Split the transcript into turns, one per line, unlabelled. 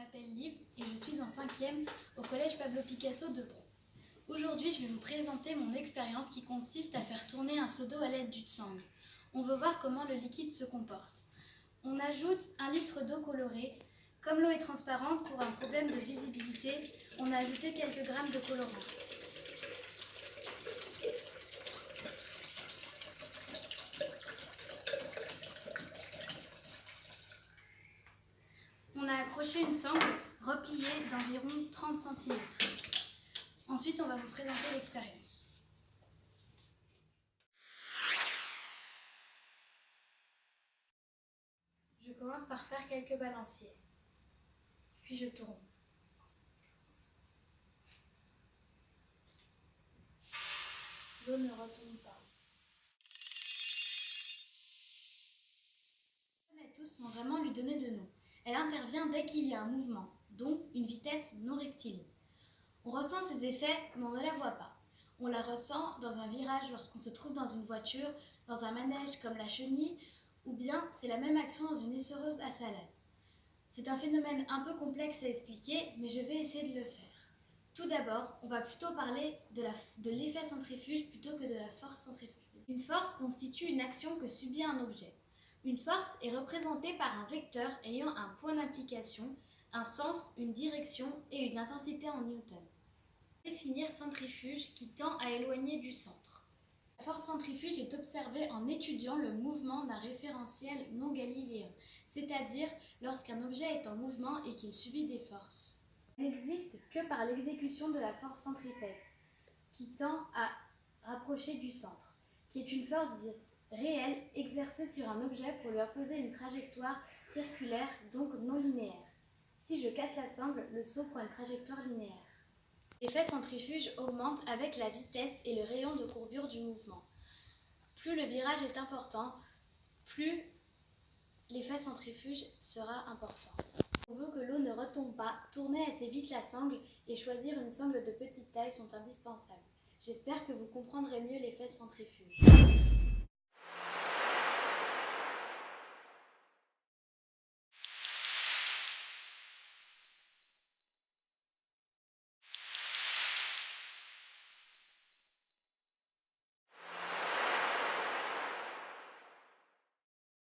m'appelle Liv et je suis en 5e au collège Pablo Picasso de Bron. Aujourd'hui, je vais vous présenter mon expérience qui consiste à faire tourner un seau d'eau à l'aide d'une sangle. On veut voir comment le liquide se comporte. On ajoute 1 litre d'eau colorée. Comme l'eau est transparente, pour un problème de visibilité, on a ajouté quelques grammes de colorant. On a accroché une sangle repliée d'environ 30 cm. Ensuite, on va vous présenter l'expérience. Je commence par faire quelques balanciers, puis je tourne. L'eau ne retourne pas. Les tous sans vraiment lui donner de nom. Elle intervient dès qu'il y a un mouvement, donc une vitesse non rectiligne. On ressent ses effets, mais on ne la voit pas. On la ressent dans un virage lorsqu'on se trouve dans une voiture, dans un manège comme la chenille, ou bien c'est la même action dans une essoreuse à salade. C'est un phénomène un peu complexe à expliquer, mais je vais essayer de le faire. Tout d'abord, on va plutôt parler de l'effet centrifuge plutôt que de la force centrifuge. Une force constitue une action que subit un objet. Une force est représentée par un vecteur ayant un point d'application, un sens, une direction et une intensité en newton. Définir centrifuge qui tend à éloigner du centre. La force centrifuge est observée en étudiant le mouvement d'un référentiel non galiléen, c'est-à-dire lorsqu'un objet est en mouvement et qu'il subit des forces. Elle n'existe que par l'exécution de la force centripète, qui tend à rapprocher du centre, qui est une force dite réelle exercée sur un objet pour lui imposer une trajectoire circulaire, donc non linéaire. Si je casse la sangle, le seau prend une trajectoire linéaire. L'effet centrifuge augmente avec la vitesse et le rayon de courbure du mouvement. Plus le virage est important, plus l'effet centrifuge sera important. On veut que l'eau ne retombe pas, tourner assez vite la sangle et choisir une sangle de petite taille sont indispensables. J'espère que vous comprendrez mieux l'effet centrifuge.